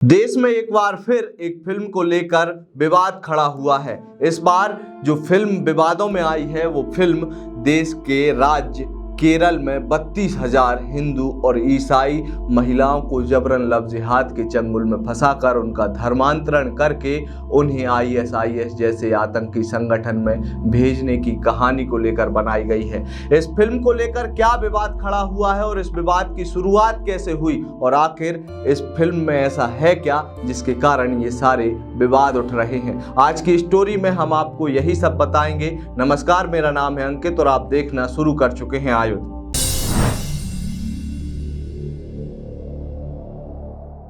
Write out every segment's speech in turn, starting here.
देश में एक बार फिर एक फिल्म को लेकर विवाद खड़ा हुआ है। इस बार जो फिल्म विवादों में आई है वो फिल्म देश के राज्य केरल में 32,000 हिंदू और ईसाई महिलाओं को जबरन लव जिहाद के चंगुल में फंसाकर उनका धर्मांतरण करके उन्हें ISIS जैसे आतंकी संगठन में भेजने की कहानी को लेकर बनाई गई है। इस फिल्म को लेकर क्या विवाद खड़ा हुआ है और इस विवाद की शुरुआत कैसे हुई और आखिर इस फिल्म में ऐसा है क्या जिसके कारण ये सारे विवाद उठ रहे हैं। आज की स्टोरी में हम आपको यही सब बताएंगे। नमस्कार, मेरा नाम है अंकित और आप देखना शुरू कर चुके हैं आयुध।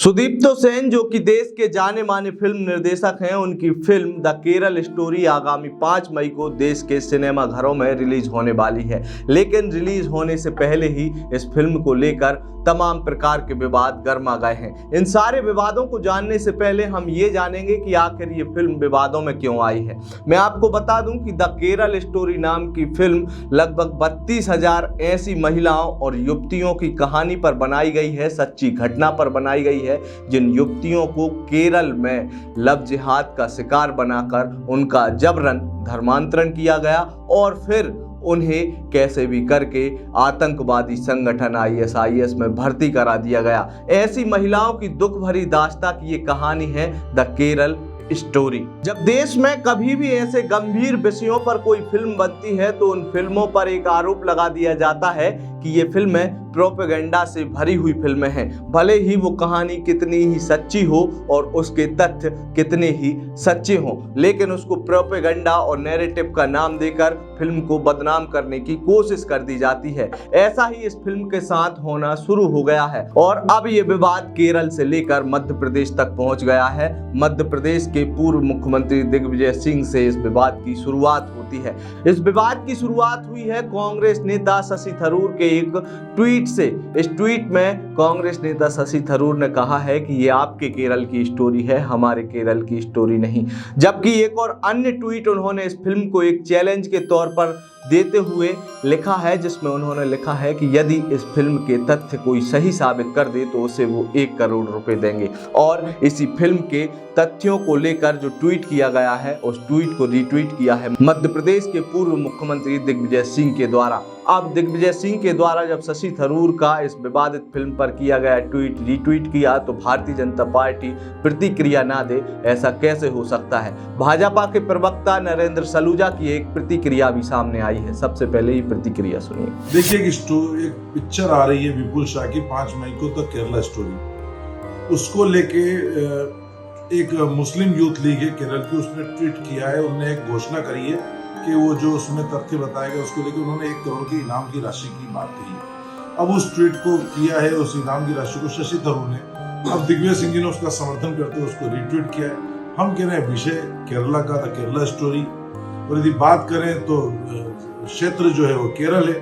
सुदीप्तो सेन जो कि देश के जाने माने फिल्म निर्देशक हैं, उनकी फिल्म द केरल स्टोरी आगामी 5 मई को देश के सिनेमा घरों में रिलीज होने वाली है। लेकिन रिलीज होने से पहले ही इस फिल्म को लेकर तमाम प्रकार के विवाद गर्मा गए हैं। इन सारे विवादों को जानने से पहले हम ये जानेंगे कि आखिर ये फिल्म विवादों में क्यों आई है। मैं आपको बता दूं कि द केरल स्टोरी नाम की फिल्म लगभग 32,000 ऐसी महिलाओं और युवतियों की कहानी पर बनाई गई है, सच्ची घटना पर बनाई गई है, जिन युवतियों को केरल में लव जिहाद का शिकार बनाकर उनका जबरन धर्मांतरण किया गया और फिर उन्हें कैसे भी करके आतंकवादी संगठन ISIS में भर्ती करा दिया गया। ऐसी महिलाओं की दुख भरी दास्तां की ये कहानी है द केरल स्टोरी। जब देश में कभी भी ऐसे गंभीर विषयों पर कोई फिल्म बनती है तो उन फिल्मों पर एक आरोप लगा दिया जाता है कि ये फिल्में प्रोपेगेंडा से भरी हुई फिल्में हैं। भले ही वो कहानी कितनी ही सच्ची हो और उसके तथ्य कितने ही सच्चे हों, लेकिन उसको प्रोपेगेंडा और नैरेटिव का नाम देकर फिल्म को बदनाम करने की कोशिश कर दी जाती है। ऐसा ही इस फिल्म के साथ होना शुरू हो गया है और अब ये विवाद केरल से लेकर मध्य प्रदेश तक पहुंच गया है। मध्य प्रदेश के पूर्व मुख्यमंत्री दिग्विजय सिंह से इस विवाद की शुरुआत होती है। इस विवाद की शुरुआत हुई है कांग्रेस नेता शशि थरूर के एक ट्वीट से। इस ट्वीट में कांग्रेस नेता शशि थरूर ने कहा है कि ये आपके केरल की स्टोरी है, हमारे केरल की स्टोरी नहीं। जबकि एक और अन्य ट्वीट उन्होंने इस फिल्म को एक चैलेंज के तौर पर देते हुए लिखा है, जिसमें उन्होंने लिखा है कि यदि इस फिल्म के तथ्य कोई सही साबित कर दे तो उसे वो 1 करोड़ रुपए देंगे। और इसी फिल्म के तथ्यों को लेकर जो ट्वीट किया गया है उस ट्वीट को रीट्वीट किया है मध्य प्रदेश के पूर्व मुख्यमंत्री दिग्विजय सिंह के द्वारा। अब दिग्विजय सिंह के द्वारा जब शशि थरूर का इस विवादित फिल्म पर किया गया ट्वीट रीट्वीट किया तो भारतीय जनता पार्टी प्रतिक्रिया ना दे, ऐसा कैसे हो सकता है। भाजपा के प्रवक्ता नरेंद्र सलूजा की एक प्रतिक्रिया भी सामने आई है। सबसे पहले ये प्रतिक्रिया सुनिए। देखिए एक पिक्चर आ रही है विपुल शाह की 5 मई को द केरला स्टोरी। उसको लेके एक मुस्लिम यूथ लीग है केरल की, उसने ट्वीट किया है, उन्होंने एक घोषणा करी है कि वो जो उसमें तथ्य बताया गया उसको लेकर उन्होंने 1 करोड़ की इनाम की राशि की बात कही है। अब उस ट्वीट को किया है, उस इनाम की राशि को शशि थरूर ने, अब दिग्विजय सिंह जी ने उसका समर्थन करते हुए उसको रीट्वीट किया है। हम कह रहे हैं विषय केरला का द केरला स्टोरी, और यदि बात करें तो क्षेत्र जो है वो केरल है,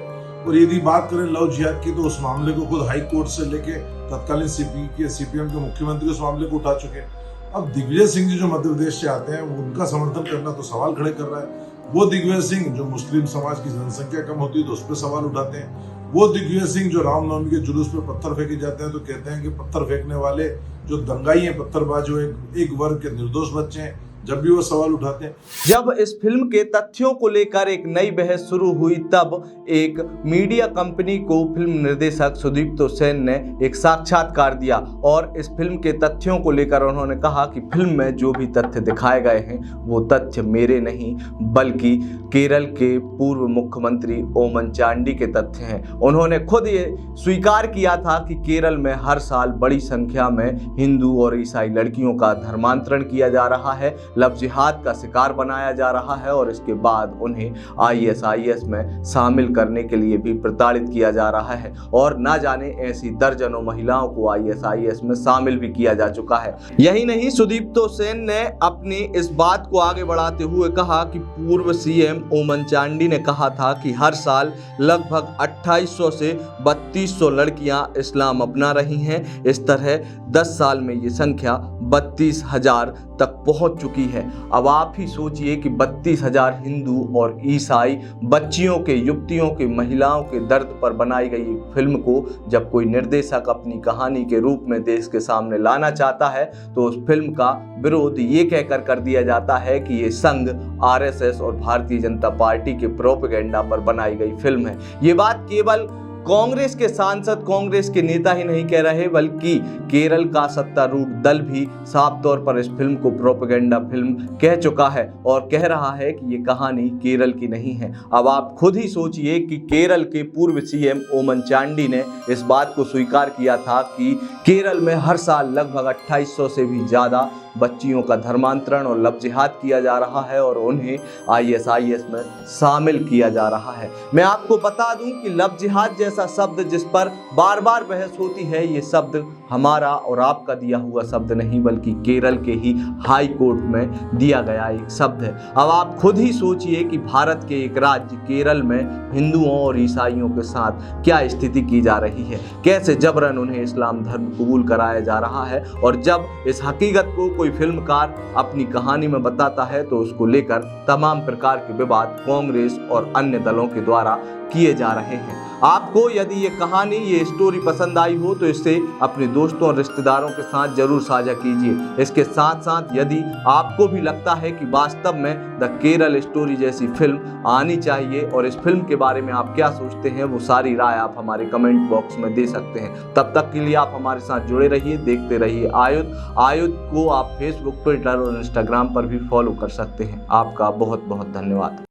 और यदि बात करें लव जिहाद की तो उस मामले को खुद हाई कोर्ट से लेके तत्कालीन CPM के मुख्यमंत्री उस मामले को उठा चुके हैं। अब दिग्विजय सिंह जी जो मध्य प्रदेश से आते हैं उनका समर्थन करना तो सवाल खड़े कर रहा है। वो दिग्विजय सिंह जो मुस्लिम समाज की जनसंख्या कम होती है तो उस पर सवाल उठाते हैं। वो दिग्विजय सिंह जो रामनवमी के जुलूस पर पत्थर फेंके जाते हैं तो कहते हैं कि पत्थर फेंकने वाले जो दंगाई हैं, पत्थरबाज, वो एक वर्ग के निर्दोष बच्चे हैं, जब भी वो सवाल उठाते हैं। जब इस फिल्म के तथ्यों को लेकर एक नई बहस शुरू हुई तब एक मीडिया कंपनी को फिल्म निर्देशक सुदीप्तो सेन ने एक साक्षात्कार दिया और इस फिल्म के तथ्यों को लेकर उन्होंने कहा कि फिल्म में जो भी तथ्य दिखाए गए हैं वो तथ्य मेरे नहीं बल्कि केरल के पूर्व मुख्यमंत्री ओमन चांडी के तथ्य हैं। उन्होंने खुद ये स्वीकार किया था कि केरल में हर साल बड़ी संख्या में हिंदू और ईसाई लड़कियों का धर्मांतरण किया जा रहा है, लव जिहाद का शिकार बनाया जा रहा है और इसके बाद उन्हें ISIS में शामिल करने के लिए भी प्रताड़ित किया जा रहा है और ना जाने ऐसी दर्जनों महिलाओं को ISIS में शामिल भी किया जा चुका है। यही नहीं, सुदीप्तो सेन ने अपनी इस बात को आगे बढ़ाते हुए कहा कि पूर्व CM ओमन चांडी ने कहा था कि हर साल लगभग 2800 से 3200 लड़कियां इस्लाम अपना रही हैं। इस तरह 10 साल में ये संख्या 32,000 तक पहुंच चुकी है। अब आप ही सोचिए कि 32,000 हिंदू और ईसाई बच्चियों के, युवतियों के, महिलाओं के दर्द पर बनाई गई फिल्म को जब कोई निर्देशक अपनी कहानी के रूप में देश के सामने लाना चाहता है तो उस फिल्म का विरोध ये कहकर कर दिया जाता है कि ये संघ, आरएसएस और भारतीय जनता पार्टी के प्रोपेगेंडा पर बनाई गई फिल्म है। ये बात केवल कांग्रेस के सांसद, कांग्रेस के नेता ही नहीं कह रहे, बल्कि केरल का सत्तारूढ़ दल भी साफ तौर पर इस फिल्म को प्रोपेगेंडा फिल्म कह चुका है और कह रहा है कि ये कहानी केरल की नहीं है। अब आप खुद ही सोचिए कि केरल के पूर्व सीएम ओमन चांडी ने इस बात को स्वीकार किया था कि केरल में हर साल लगभग 2800 से भी ज़्यादा बच्चियों का धर्मांतरण और लव जिहाद किया जा रहा है और उन्हें आईएसआईएस में शामिल किया जा रहा है। मैं आपको बता दूं कि लव जिहाद जैसा शब्द जिस पर बार बार बहस होती है, ये शब्द हमारा और आपका दिया हुआ शब्द नहीं, बल्कि केरल के ही हाई कोर्ट में दिया गया एक शब्द है। अब आप खुद ही सोचिए कि भारत के एक राज्य केरल में हिंदुओं और ईसाइयों के साथ क्या स्थिति की जा रही है, कैसे जबरन उन्हें इस्लाम धर्म कबूल कराया जा रहा है। और जब इस हकीकत को कोई फिल्मकार अपनी कहानी में बताता है तो उसको लेकर तमाम प्रकार के विवाद कांग्रेस और अन्य दलों के द्वारा किए जा रहे हैं। आपको यदि ये कहानी, ये स्टोरी पसंद आई हो तो इसे अपने दोस्तों और रिश्तेदारों के साथ जरूर साझा कीजिए। इसके साथ साथ यदि आपको भी लगता है कि वास्तव में द केरल स्टोरी जैसी फिल्म आनी चाहिए और इस फिल्म के बारे में आप क्या सोचते हैं, वो सारी राय आप हमारे कमेंट बॉक्स में दे सकते हैं। तब तक के लिए आप हमारे साथ जुड़े रहिए, देखते रहिए आयुध को आप फेसबुक, ट्विटर और इंस्टाग्राम पर भी फॉलो कर सकते हैं। आपका बहुत बहुत धन्यवाद।